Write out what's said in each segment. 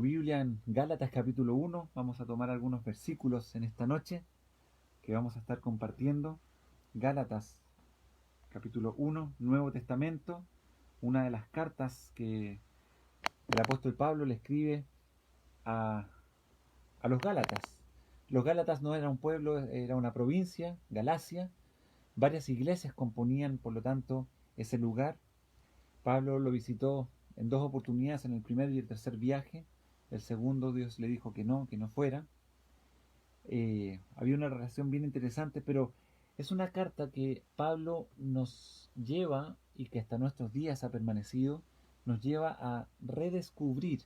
Biblia en Gálatas capítulo 1. Vamos a tomar algunos versículos en esta noche que vamos a estar compartiendo. Gálatas capítulo 1, Nuevo Testamento, una de las cartas que el apóstol Pablo le escribe a, a los Gálatas. Los Gálatas no eran un pueblo, era una provincia, Galacia. Varias iglesias componían, por lo tanto, ese lugar. Pablo lo visitó en dos oportunidades, en el primer y el tercer viaje. El segundo Dios le dijo que no fuera. Había una relación bien interesante, pero es una carta que Pablo nos lleva, y que hasta nuestros días ha permanecido, nos lleva a redescubrir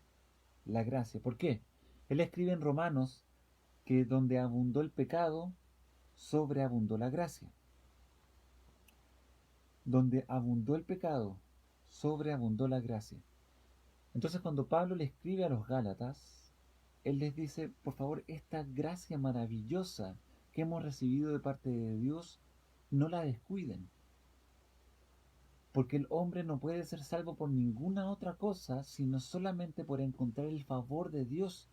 la gracia. ¿Por qué? Él escribe en Romanos que donde abundó el pecado, sobreabundó la gracia. Donde abundó el pecado, sobreabundó la gracia. Entonces cuando Pablo le escribe a los Gálatas, él les dice, por favor, esta gracia maravillosa que hemos recibido de parte de Dios, no la descuiden. Porque el hombre no puede ser salvo por ninguna otra cosa, sino solamente por encontrar el favor de Dios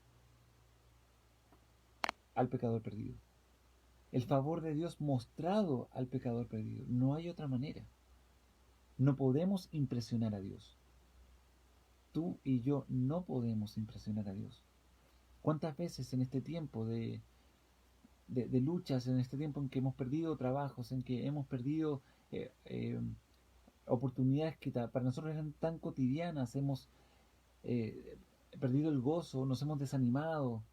al pecador perdido. El favor de Dios mostrado al pecador perdido. No hay otra manera. No podemos impresionar a Dios. Tú y yo no podemos impresionar a Dios. ¿Cuántas veces en este tiempo de luchas, en este tiempo en que hemos perdido trabajos, en que hemos perdido eh, eh, oportunidades que para nosotros eran tan cotidianas, hemos eh, perdido el gozo, nos hemos desanimado?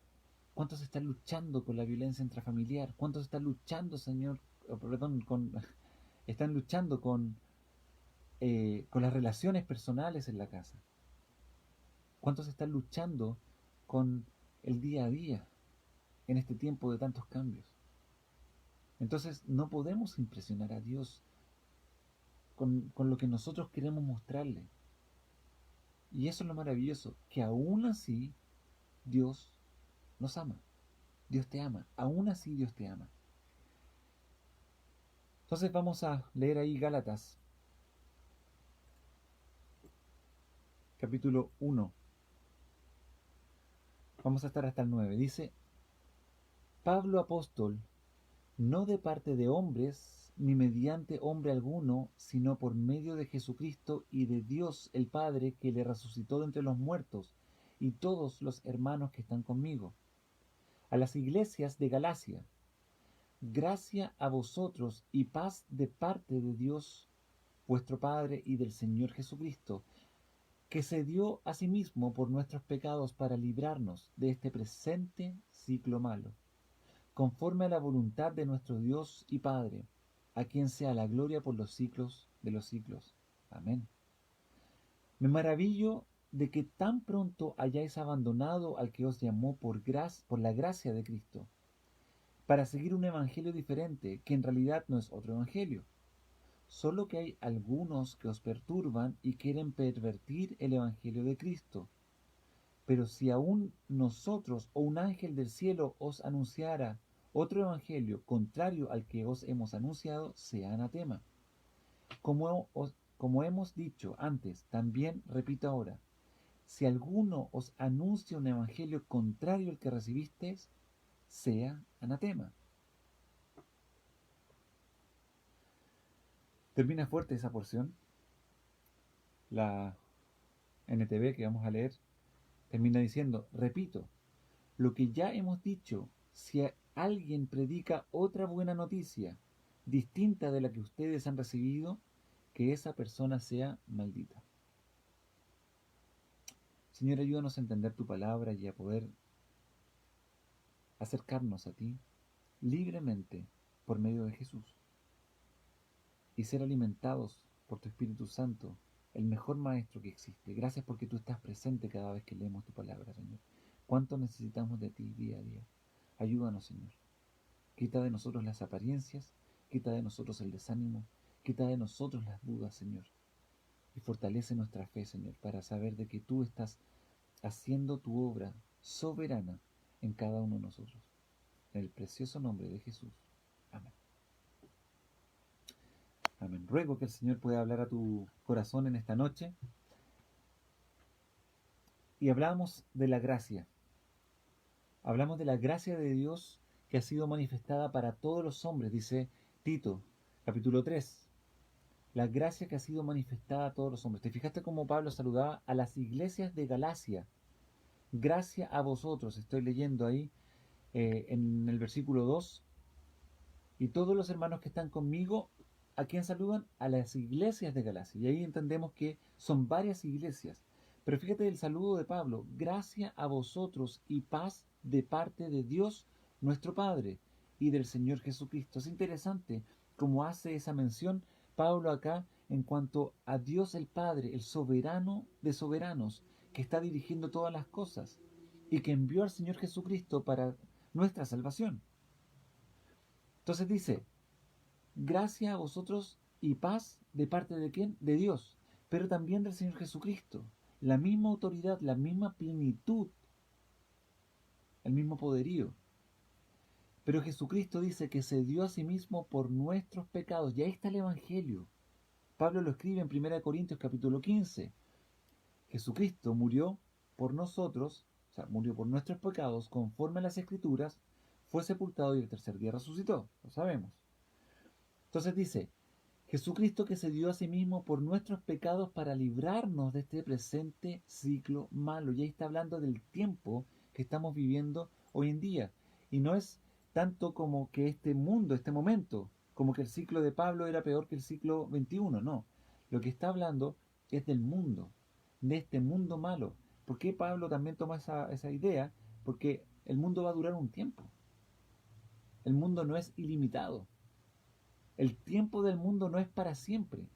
¿Cuántos están luchando con la violencia intrafamiliar? ¿Cuántos están luchando, Señor, perdón, están luchando con las relaciones personales en la casa? ¿Cuántos están luchando con el día a día en este tiempo de tantos cambios? Entonces no podemos impresionar a Dios con lo que nosotros queremos mostrarle. Y eso es lo maravilloso, que aún así Dios nos ama. Dios te ama. Aún así Dios te ama. Entonces vamos a leer ahí Gálatas, capítulo 1. Vamos a estar hasta el 9. Dice, Pablo apóstol, no de parte de hombres, ni mediante hombre alguno, sino por medio de Jesucristo y de Dios el Padre, que le resucitó de entre los muertos, y todos los hermanos que están conmigo. A las iglesias de Galacia, gracia a vosotros y paz de parte de Dios, vuestro Padre, y del Señor Jesucristo, que se dio a sí mismo por nuestros pecados para librarnos de este presente ciclo malo, conforme a la voluntad de nuestro Dios y Padre, a quien sea la gloria por los siglos de los siglos. Amén. Me maravillo de que tan pronto hayáis abandonado al que os llamó por la gracia de Cristo, para seguir un evangelio diferente, que en realidad no es otro evangelio. Solo que hay algunos que os perturban y quieren pervertir el evangelio de Cristo. Pero si aún nosotros o un ángel del cielo os anunciara otro evangelio contrario al que os hemos anunciado, sea anatema. Como hemos dicho antes, también repito ahora, si alguno os anuncia un evangelio contrario al que recibisteis, sea anatema. Termina fuerte esa porción. La NTV que vamos a leer termina diciendo, repito, lo que ya hemos dicho, si alguien predica otra buena noticia distinta de la que ustedes han recibido, que esa persona sea maldita. Señor, ayúdanos a entender tu palabra y a poder acercarnos a ti libremente por medio de Jesús y ser alimentados por tu Espíritu Santo, el mejor maestro que existe. Gracias porque tú estás presente cada vez que leemos tu palabra, Señor. ¿Cuánto necesitamos de ti día a día? Ayúdanos, Señor. Quita de nosotros las apariencias, quita de nosotros el desánimo, quita de nosotros las dudas, Señor. Y fortalece nuestra fe, Señor, para saber de que tú estás haciendo tu obra soberana en cada uno de nosotros. En el precioso nombre de Jesús. Amén. Amén. Ruego que el Señor pueda hablar a tu corazón en esta noche. y hablamos de la gracia. Hablamos de la gracia de Dios que ha sido manifestada para todos los hombres, dice Tito, capítulo 3. La gracia que ha sido manifestada a todos los hombres. ¿Te fijaste cómo Pablo saludaba a las iglesias de Galacia? Gracia a vosotros, estoy leyendo ahí en el versículo 2. Y todos los hermanos que están conmigo, ¿a quién saludan? A las iglesias de Galacia. Y ahí entendemos que son varias iglesias. Pero fíjate el saludo de Pablo. Gracia a vosotros y paz de parte de Dios nuestro Padre y del Señor Jesucristo. Es interesante cómo hace esa mención Pablo acá en cuanto a Dios el Padre, el soberano de soberanos, que está dirigiendo todas las cosas y que envió al Señor Jesucristo para nuestra salvación. Entonces dice, gracia a vosotros y paz de parte de quién? De Dios, pero también del Señor Jesucristo. La misma autoridad, la misma plenitud, el mismo poderío. Pero Jesucristo dice que se dio a sí mismo por nuestros pecados. Y ahí está el Evangelio. Pablo lo escribe en 1 Corintios capítulo 15. Jesucristo murió por nosotros, o sea, murió por nuestros pecados, conforme a las Escrituras, fue sepultado y el tercer día resucitó. Lo sabemos. Entonces dice, Jesucristo que se dio a sí mismo por nuestros pecados para librarnos de este presente ciclo malo. Y ahí está hablando del tiempo que estamos viviendo hoy en día. Y no es tanto como que este mundo, este momento, como que el ciclo de Pablo era peor que el ciclo 21, no. Lo que está hablando es del mundo, de este mundo malo. ¿Por qué Pablo también toma esa idea? Porque el mundo va a durar un tiempo. El mundo no es ilimitado. El tiempo del mundo no es para siempre.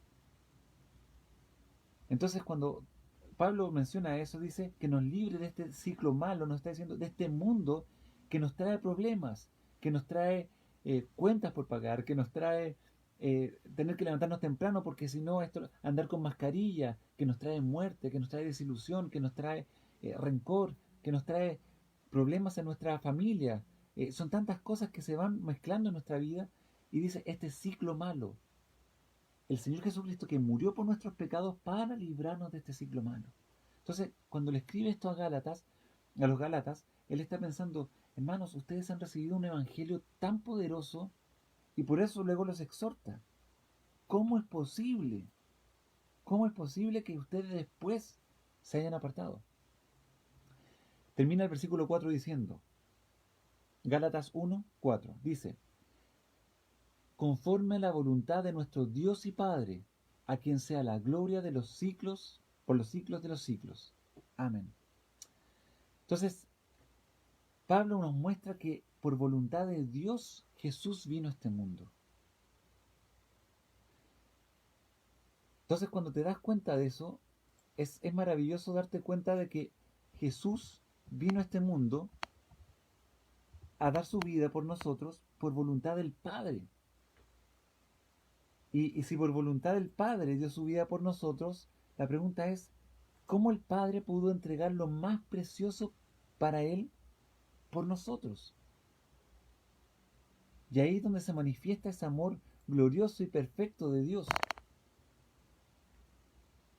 Entonces cuando Pablo menciona eso, dice que nos libre de este ciclo malo, nos está diciendo de este mundo que nos trae problemas, que nos trae cuentas por pagar, que nos trae tener que levantarnos temprano porque si no, andar con mascarilla, que nos trae muerte, que nos trae desilusión, que nos trae rencor, que nos trae problemas en nuestra familia. Son tantas cosas que se van mezclando en nuestra vida y dice este ciclo malo. El Señor Jesucristo que murió por nuestros pecados para librarnos de este ciclo malo. Entonces, cuando le escribe esto a los Gálatas, él está pensando, hermanos, ustedes han recibido un evangelio tan poderoso y por eso luego los exhorta. ¿Cómo es posible? ¿Cómo es posible que ustedes después se hayan apartado? Termina el versículo 4 diciendo, Gálatas 1, 4, dice, conforme a la voluntad de nuestro Dios y Padre, a quien sea la gloria de los siglos, por los siglos de los siglos. Amén. Entonces, Pablo nos muestra que por voluntad de Dios Jesús vino a este mundo. Entonces, cuando te das cuenta de eso, es maravilloso darte cuenta de que Jesús vino a este mundo a dar su vida por nosotros por voluntad del Padre. Y si por voluntad del Padre dio su vida por nosotros, la pregunta es, ¿cómo el Padre pudo entregar lo más precioso para Él por nosotros? Y ahí es donde se manifiesta ese amor glorioso y perfecto de Dios.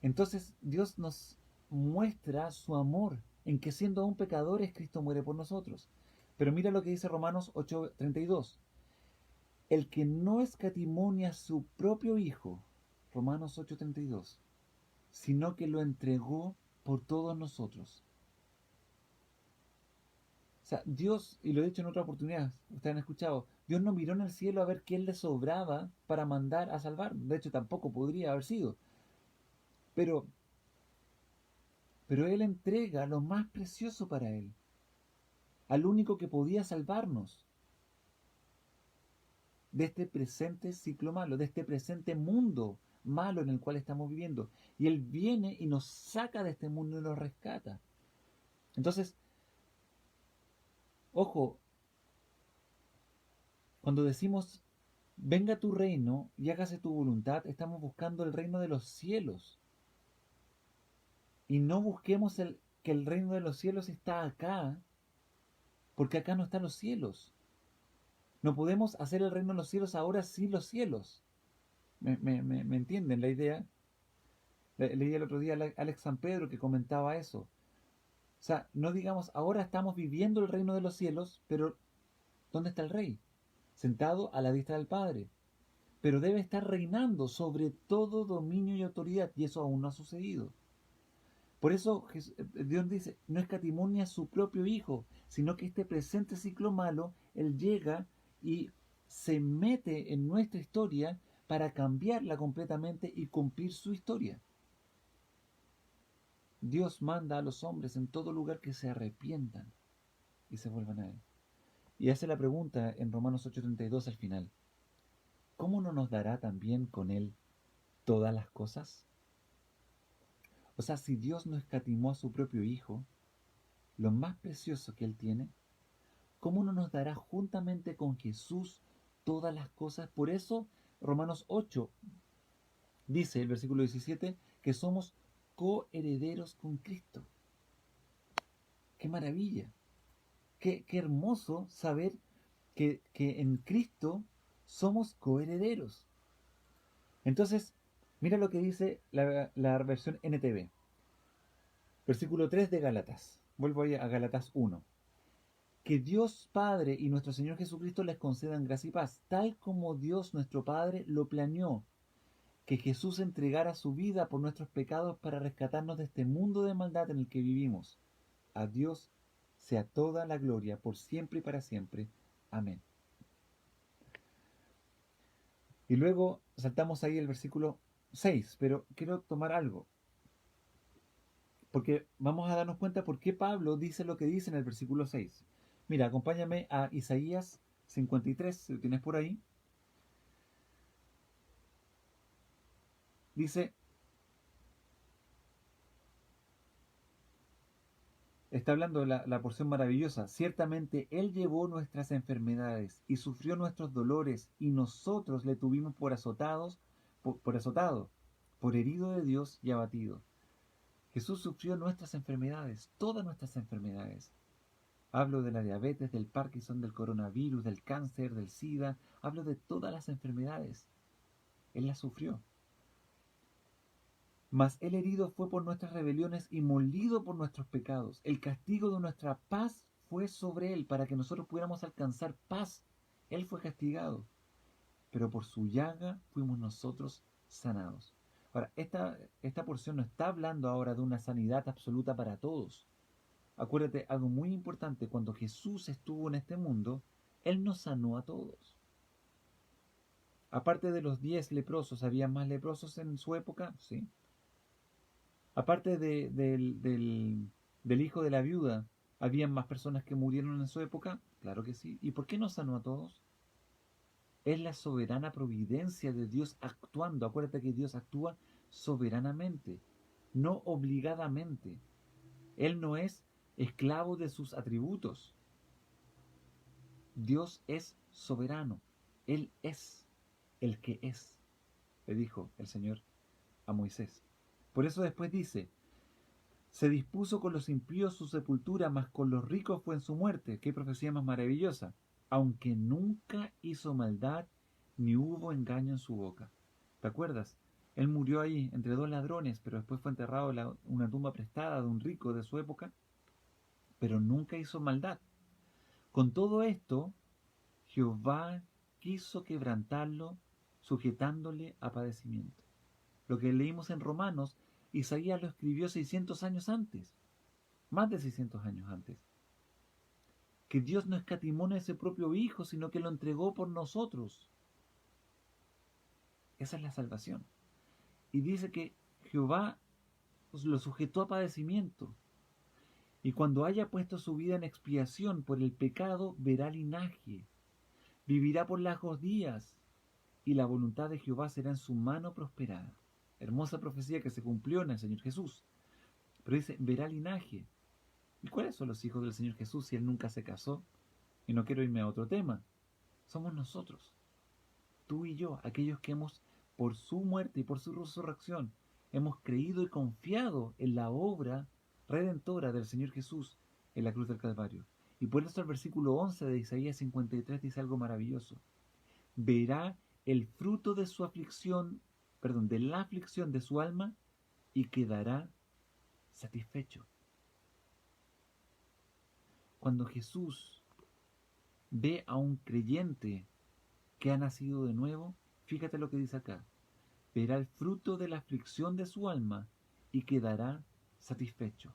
Entonces Dios nos muestra su amor en que siendo aún pecadores Cristo muere por nosotros. Pero mira lo que dice Romanos 8:32. El que no escatimó a su propio Hijo, Romanos 8:32, sino que lo entregó por todos nosotros. O sea, Dios, y lo he dicho en otra oportunidad, ustedes han escuchado, Dios no miró en el cielo a ver quién le sobraba para mandar a salvar. De hecho, tampoco podría haber sido. Pero Él entrega lo más precioso para Él, al único que podía salvarnos de este presente ciclo malo, de este presente mundo malo en el cual estamos viviendo. Y Él viene y nos saca de este mundo y nos rescata. Entonces, ojo, cuando decimos, venga tu reino y hágase tu voluntad, estamos buscando el reino de los cielos. Y no busquemos que el reino de los cielos está acá, porque acá no están los cielos. No podemos hacer el reino de los cielos ahora sin los cielos. ¿Me entienden la idea? Leí el otro día a Alex San Pedro que comentaba eso. O sea, no digamos, ahora estamos viviendo el reino de los cielos, pero ¿dónde está el rey? Sentado a la diestra del Padre. Pero debe estar reinando sobre todo dominio y autoridad, y eso aún no ha sucedido. Por eso Dios dice, no escatimó ni a su propio Hijo, sino que este presente ciclo malo, Él llega y se mete en nuestra historia para cambiarla completamente y cumplir su historia. Dios manda a los hombres en todo lugar que se arrepientan y se vuelvan a Él. Y hace la pregunta en Romanos 8:32 al final, ¿cómo no nos dará también con Él todas las cosas? O sea, si Dios no escatimó a su propio Hijo, lo más precioso que Él tiene, ¿cómo no nos dará juntamente con Jesús todas las cosas? Por eso Romanos 8 dice, el versículo 17, que somos coherederos con Cristo. ¡Qué maravilla! ¡Qué hermoso saber que en Cristo somos coherederos! Entonces, mira lo que dice la versión NTV. Versículo 3 de Gálatas. Vuelvo ahí a Gálatas 1. Que Dios Padre y nuestro Señor Jesucristo les concedan gracia y paz, tal como Dios nuestro Padre lo planeó, que Jesús entregara su vida por nuestros pecados para rescatarnos de este mundo de maldad en el que vivimos. A Dios sea toda la gloria por siempre y para siempre. Amén. Y luego saltamos ahí el versículo 6, pero quiero tomar algo, porque vamos a darnos cuenta por qué Pablo dice lo que dice en el versículo 6. Mira, acompáñame a Isaías 53, si lo tienes por ahí. Dice, está hablando la porción maravillosa, ciertamente Él llevó nuestras enfermedades y sufrió nuestros dolores y nosotros le tuvimos por azotados, por azotado, por herido de Dios y abatido. Jesús sufrió nuestras enfermedades, todas nuestras enfermedades. Hablo de la diabetes, del Parkinson, del coronavirus, del cáncer, del SIDA. Hablo de todas las enfermedades. Él las sufrió. Mas Él herido fue por nuestras rebeliones y molido por nuestros pecados. El castigo de nuestra paz fue sobre Él para que nosotros pudiéramos alcanzar paz. Él fue castigado, pero por su llaga fuimos nosotros sanados. Ahora, esta porción no está hablando ahora de una sanidad absoluta para todos. Acuérdate, algo muy importante, cuando Jesús estuvo en este mundo, Él nos sanó a todos. Aparte de los 10 leprosos, ¿había más leprosos en su época? Sí. Aparte del hijo de la viuda, ¿habían más personas que murieron en su época? Claro que sí. ¿Y por qué nos sanó a todos? Es la soberana providencia de Dios actuando. Acuérdate que Dios actúa soberanamente, no obligadamente. Él no es esclavo de sus atributos. Dios es soberano. Él es el que es, le dijo el Señor a Moisés. Por eso después dice, se dispuso con los impíos su sepultura, mas con los ricos fue en su muerte. Qué profecía más maravillosa. Aunque nunca hizo maldad, ni hubo engaño en su boca. ¿Te acuerdas? Él murió ahí entre dos ladrones, pero después fue enterrado en una tumba prestada de un rico de su época, pero nunca hizo maldad. Con todo esto, Jehová quiso quebrantarlo, sujetándole a padecimiento. Lo que leímos en Romanos, Isaías lo escribió 600 años antes, más de 600 años antes. Que Dios no escatimó a ese propio Hijo, sino que lo entregó por nosotros. Esa es la salvación. Y dice que Jehová lo sujetó a padecimiento. Y cuando haya puesto su vida en expiación por el pecado, verá linaje. Vivirá por largos días, y la voluntad de Jehová será en su mano prosperada. Hermosa profecía que se cumplió en el Señor Jesús. Pero dice, verá linaje. ¿Y cuáles son los hijos del Señor Jesús si Él nunca se casó? Y no quiero irme a otro tema. Somos nosotros, tú y yo, aquellos que por su muerte y por su resurrección, hemos creído y confiado en la obra redentora del Señor Jesús en la cruz del Calvario. Y por eso el versículo 11 de Isaías 53 dice algo maravilloso. Verá el fruto de su aflicción, de la aflicción de su alma, y quedará satisfecho. cuando Jesús ve a un creyente que ha nacido de nuevo, fíjate lo que dice acá: verá el fruto de la aflicción de su alma y quedará satisfecho.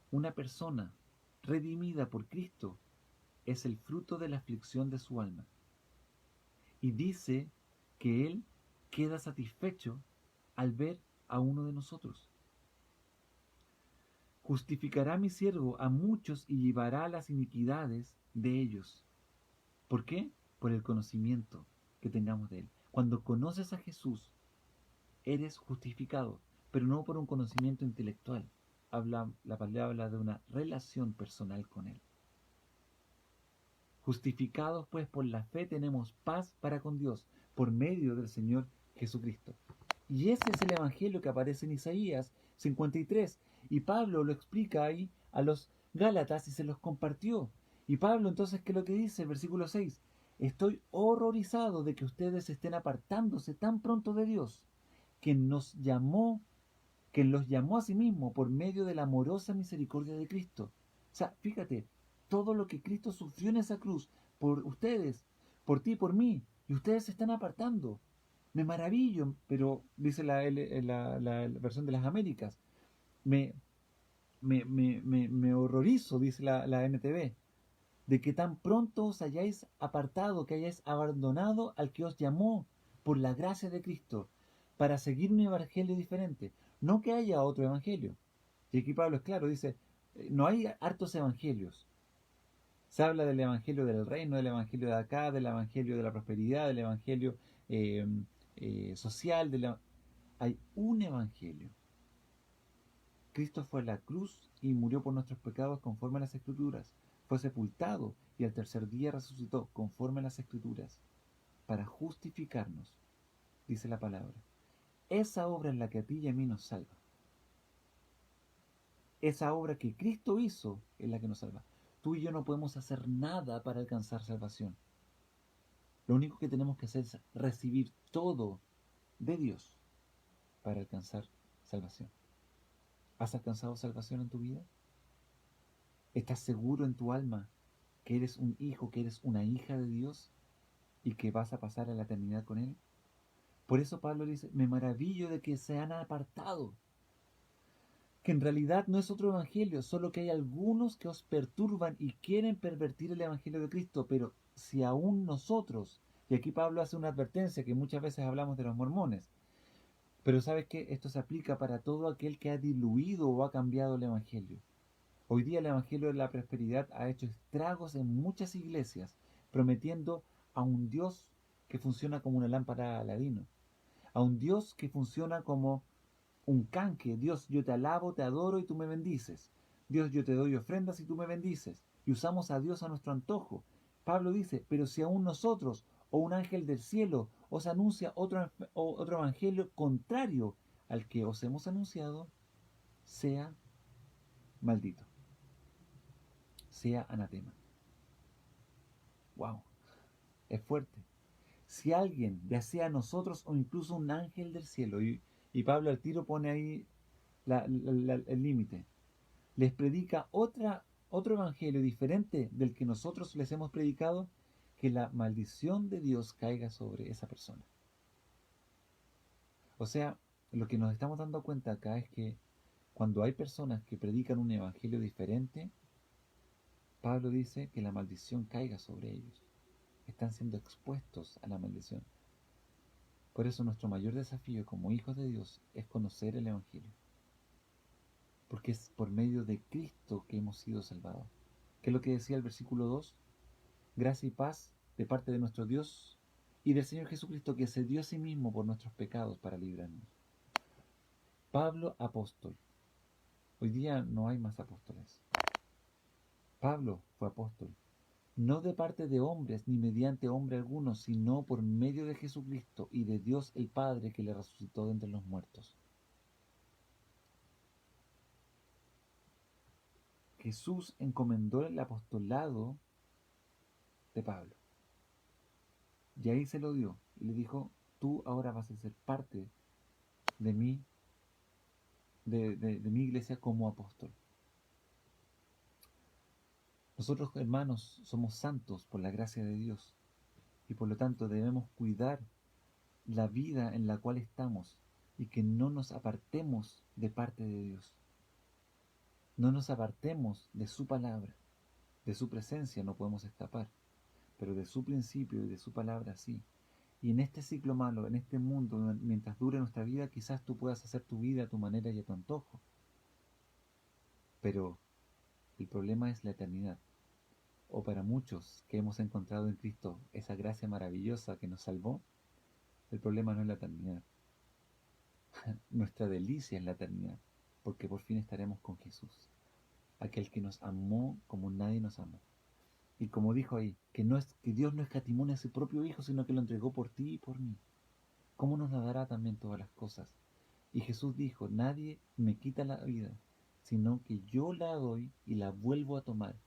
Una persona redimida por Cristo es el fruto de la aflicción de su alma. Y dice que Él queda satisfecho al ver a uno de nosotros. Justificará mi siervo a muchos y llevará las iniquidades de ellos. ¿Por qué? Por el conocimiento que tengamos de Él. Cuando conoces a Jesús, eres justificado, pero no por un conocimiento intelectual. La palabra habla de una relación personal con Él. Justificados pues por la fe tenemos paz para con Dios por medio del Señor Jesucristo. Y ese es el evangelio que aparece en Isaías 53. Y Pablo lo explica ahí a los Gálatas y se los compartió. Y Pablo entonces, ¿qué es lo que dice? El versículo 6. Estoy horrorizado de que ustedes estén apartándose tan pronto de Dios, quien los llamó a sí mismo por medio de la amorosa misericordia de Cristo. O sea, fíjate, todo lo que Cristo sufrió en esa cruz por ustedes, por ti, por mí, y ustedes se están apartando. Me maravillo, pero dice la versión de las Américas, me, me horrorizo, dice la NTV, de que tan pronto os hayáis apartado, que hayáis abandonado al que os llamó por la gracia de Cristo, para seguir un evangelio diferente. No que haya otro evangelio. Y aquí Pablo es claro, dice, no hay hartos evangelios. Se habla del evangelio del reino, del evangelio de acá, del evangelio de la prosperidad, del evangelio eh, social. Hay un evangelio. Cristo fue a la cruz y murió por nuestros pecados conforme a las Escrituras. Fue sepultado y al tercer día resucitó conforme a las Escrituras para justificarnos, dice la palabra. Esa obra es la que a ti y a mí nos salva. Esa obra que Cristo hizo es la que nos salva. Tú y yo no podemos hacer nada para alcanzar salvación. Lo único que tenemos que hacer es recibir todo de Dios para alcanzar salvación. ¿Has alcanzado salvación en tu vida? ¿Estás seguro en tu alma que eres un hijo, que eres una hija de Dios y que vas a pasar a la eternidad con Él? Por eso Pablo dice, me maravillo de que se han apartado, que en realidad no es otro evangelio, solo que hay algunos que os perturban y quieren pervertir el evangelio de Cristo, pero si aún nosotros, y aquí Pablo hace una advertencia que muchas veces hablamos de los mormones, pero sabes que esto se aplica para todo aquel que ha diluido o ha cambiado el evangelio. Hoy día el evangelio de la prosperidad ha hecho estragos en muchas iglesias, prometiendo a un Dios que funciona como una lámpara Aladino, a un Dios que funciona como un canque. Dios, yo te alabo, te adoro y tú me bendices. Dios, yo te doy ofrendas y tú me bendices. Y usamos a Dios a nuestro antojo. Pablo dice, pero si aún nosotros o un ángel del cielo os anuncia otro evangelio contrario al que os hemos anunciado, sea maldito, sea anatema. Wow, es fuerte. Si alguien, ya sea nosotros o incluso un ángel del cielo, y Pablo al tiro pone ahí el límite, les predica otro evangelio diferente del que nosotros les hemos predicado, que la maldición de Dios caiga sobre esa persona. O sea, lo que nos estamos dando cuenta acá es que cuando hay personas que predican un evangelio diferente, Pablo dice que la maldición caiga sobre ellos. Están siendo expuestos a la maldición. Por eso nuestro mayor desafío como hijos de Dios es conocer el evangelio. Porque es por medio de Cristo que hemos sido salvados. ¿Qué es lo que decía el versículo 2? Gracia y paz de parte de nuestro Dios y del Señor Jesucristo, que se dio a sí mismo por nuestros pecados para librarnos. Pablo, apóstol. Hoy día no hay más apóstoles. Pablo fue apóstol, no de parte de hombres ni mediante hombre alguno, sino por medio de Jesucristo y de Dios el Padre que le resucitó de entre los muertos. Jesús encomendó el apostolado de Pablo. Y ahí se lo dio. Y le dijo, tú ahora vas a ser parte de mí, de mi iglesia como apóstol. Nosotros, hermanos, somos santos por la gracia de Dios y por lo tanto debemos cuidar la vida en la cual estamos y que no nos apartemos de parte de Dios. No nos apartemos de su palabra, de su presencia no podemos escapar, pero de su principio y de su palabra sí. Y en este ciclo malo, en este mundo, mientras dure nuestra vida, quizás tú puedas hacer tu vida a tu manera y a tu antojo. Pero el problema es la eternidad. O para muchos que hemos encontrado en Cristo esa gracia maravillosa que nos salvó, el problema no es la eternidad. Nuestra delicia es la eternidad, porque por fin estaremos con Jesús, aquel que nos amó como nadie nos amó. Y como dijo ahí, que Dios no escatimó a su propio Hijo, sino que lo entregó por ti y por mí. ¿Cómo nos la dará también todas las cosas? Y Jesús dijo, nadie me quita la vida, sino que yo la doy y la vuelvo a tomar.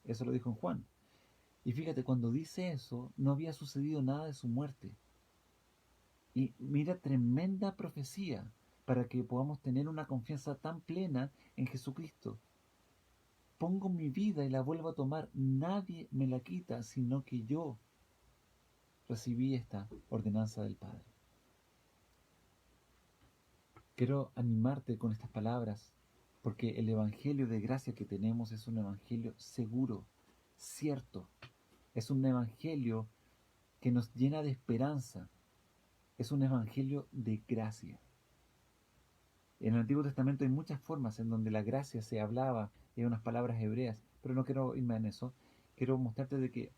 Eso lo dijo en Juan. Y fíjate, cuando dice eso, no había sucedido nada de su muerte. Y mira, tremenda profecía para que podamos tener una confianza tan plena en Jesucristo. Pongo mi vida y la vuelvo a tomar. Nadie me la quita, sino que yo recibí esta ordenanza del Padre. Quiero animarte con estas palabras, porque el Evangelio de gracia que tenemos es un Evangelio seguro, cierto. Es un Evangelio que nos llena de esperanza. Es un Evangelio de gracia. En el Antiguo Testamento hay muchas formas en donde la gracia se hablaba en unas palabras hebreas, pero no quiero irme en eso. Quiero mostrarte de que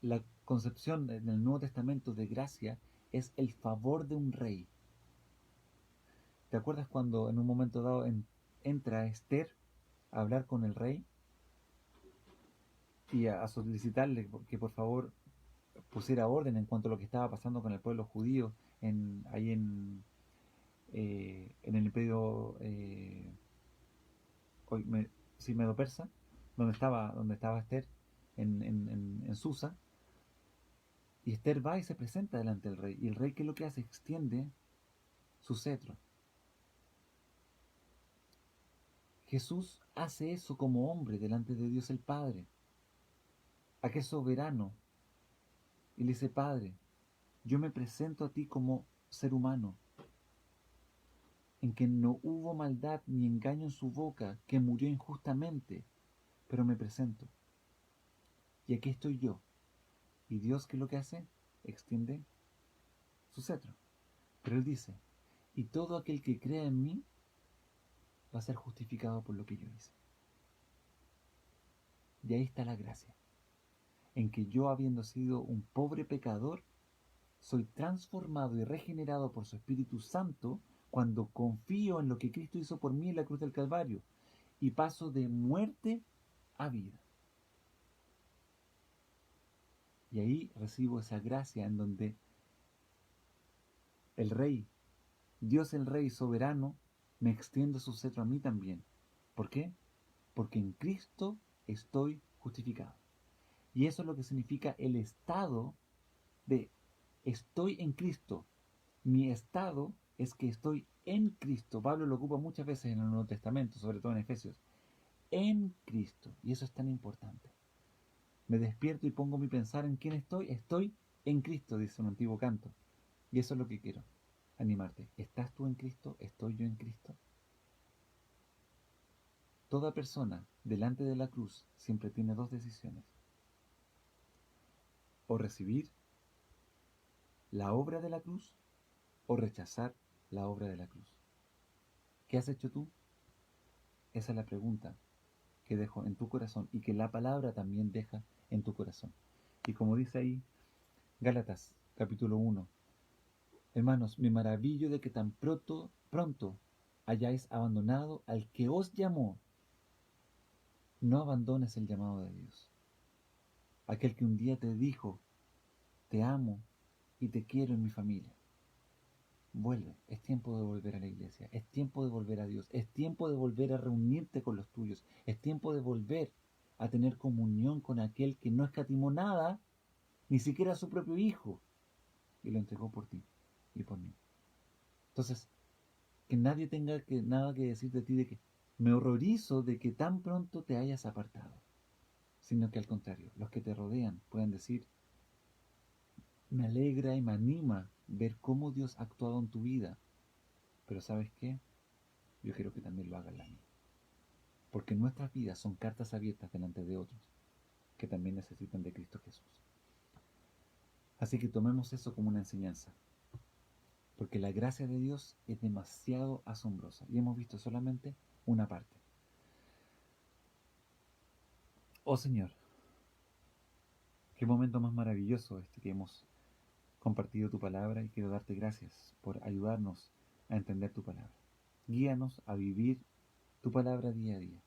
la concepción en el Nuevo Testamento de gracia es el favor de un rey. ¿Te acuerdas cuando en un momento dado entra Esther a hablar con el rey y a solicitarle que por favor pusiera orden en cuanto a lo que estaba pasando con el pueblo judío ahí en el imperio hoy sí, Medo-Persa, donde estaba Esther en Susa? Y Esther va y se presenta delante del rey. Y el rey, ¿qué es lo que hace? Extiende su cetro. Jesús hace eso como hombre delante de Dios el Padre. Aquel soberano. Y le dice, Padre, yo me presento a ti como ser humano, en que no hubo maldad ni engaño en su boca, que murió injustamente, pero me presento. Y aquí estoy yo. Y Dios, ¿qué es lo que hace? Extiende su cetro. Pero Él dice, y todo aquel que crea en mí va a ser justificado por lo que yo hice. Y ahí está la gracia, en que yo, habiendo sido un pobre pecador, soy transformado y regenerado por su Espíritu Santo cuando confío en lo que Cristo hizo por mí en la cruz del Calvario y paso de muerte a vida. Y ahí recibo esa gracia en donde el Rey, Dios el Rey soberano, me extiende su cetro a mí también. ¿Por qué? Porque en Cristo estoy justificado. Y eso es lo que significa el estado de estoy en Cristo. Mi estado es que estoy en Cristo. Pablo lo ocupa muchas veces en el Nuevo Testamento, sobre todo en Efesios. En Cristo. Y eso es tan importante. Me despierto y pongo mi pensar en quién estoy. Estoy en Cristo, dice un antiguo canto. Y eso es lo que quiero animarte. ¿Estás tú en Cristo? ¿Estoy yo en Cristo? Toda persona delante de la cruz siempre tiene dos decisiones. O recibir la obra de la cruz o rechazar la obra de la cruz. ¿Qué has hecho tú? Esa es la pregunta que dejo en tu corazón y que la palabra también deja en tu corazón. Y como dice ahí Gálatas capítulo 1, hermanos, me maravillo de que tan pronto hayáis abandonado al que os llamó. No abandones el llamado de Dios. Aquel que un día te dijo, te amo y te quiero en mi familia. Vuelve, es tiempo de volver a la iglesia, es tiempo de volver a Dios, es tiempo de volver a reunirte con los tuyos, es tiempo de volver a tener comunión con aquel que no escatimó nada, ni siquiera a su propio hijo, y lo entregó por ti y por mí. Entonces, que nadie tenga nada que decir de ti de que me horrorizo de que tan pronto te hayas apartado. sino que al contrario, los que te rodean puedan decir, me alegra y me anima ver cómo Dios ha actuado en tu vida, pero ¿sabes qué? Yo quiero que también lo haga en la mía. Porque nuestras vidas son cartas abiertas delante de otros que también necesitan de Cristo Jesús. Así que tomemos eso como una enseñanza, porque la gracia de Dios es demasiado asombrosa y hemos visto solamente una parte. Oh Señor, qué momento más maravilloso este que hemos compartido tu palabra, y quiero darte gracias por ayudarnos a entender tu palabra. Guíanos a vivir tu palabra día a día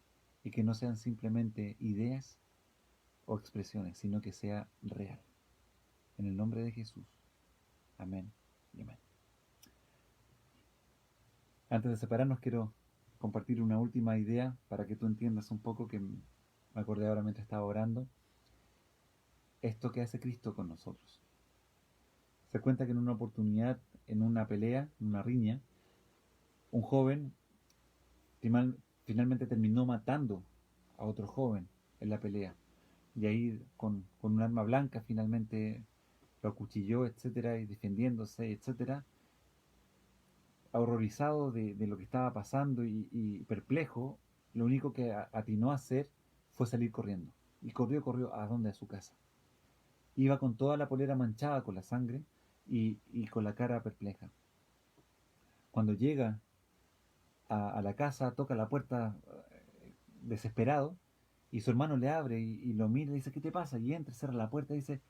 y que no sean simplemente ideas o expresiones, sino que sea real. En el nombre de Jesús. Amén y amén. Antes de separarnos quiero compartir una última idea para que tú entiendas un poco, que me acordé ahora mientras estaba orando, esto que hace Cristo con nosotros. Se cuenta que en una oportunidad, en una pelea, en una riña, un joven finalmente terminó matando a otro joven en la pelea. Y ahí con un arma blanca finalmente lo acuchilló, etcétera, y defendiéndose, etcétera. Horrorizado de lo que estaba pasando y perplejo, lo único que atinó a hacer fue salir corriendo. Y corrió a donde, a su casa. Iba con toda la polera manchada con la sangre y con la cara perpleja. Cuando llega a la casa, toca la puerta desesperado, y su hermano le abre y lo mira y dice, ¿qué te pasa? Y entra, cierra la puerta y dice,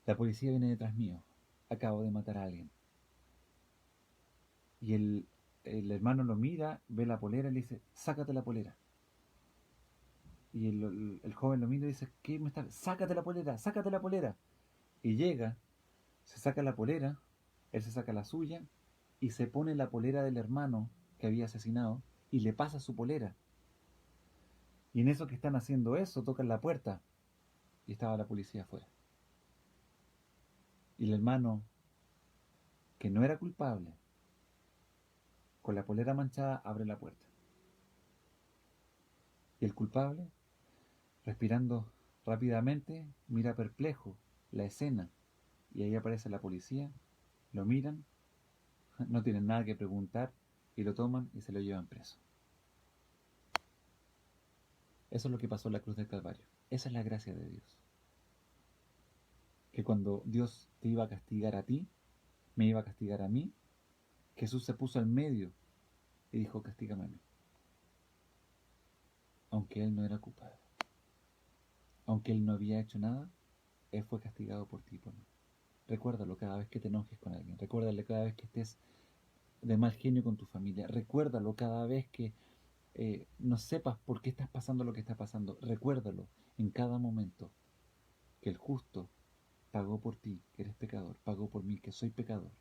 la policía viene detrás mío, acabo de matar a alguien. Y el hermano lo mira, ve la polera y le dice, sácate la polera. Y el joven lo mira y dice, ¿qué me está? Sácate la polera, sácate la polera. Y llega, se saca la polera, él se saca la suya y se pone la polera del hermano que había asesinado y le pasa su polera. Y en eso que están haciendo eso, tocan la puerta y estaba la policía afuera. Y el hermano, que no era culpable, con la polera manchada, abre la puerta. Y el culpable, respirando rápidamente, mira perplejo la escena. Y ahí aparece la policía, lo miran, no tienen nada que preguntar y lo toman y se lo llevan preso. Eso es lo que pasó en la cruz del Calvario. Esa es la gracia de Dios. Que cuando Dios te iba a castigar a ti, me iba a castigar a mí, Jesús se puso al medio y dijo, castígame a mí. Aunque él no era culpable. Aunque él no había hecho nada, él fue castigado por ti y por mí. Recuérdalo cada vez que te enojes con alguien. Recuérdalo cada vez que estés de mal genio con tu familia. Recuérdalo cada vez que no sepas por qué estás pasando lo que está pasando. Recuérdalo en cada momento que el justo pagó por ti, que eres pecador, pagó por mí, que soy pecador,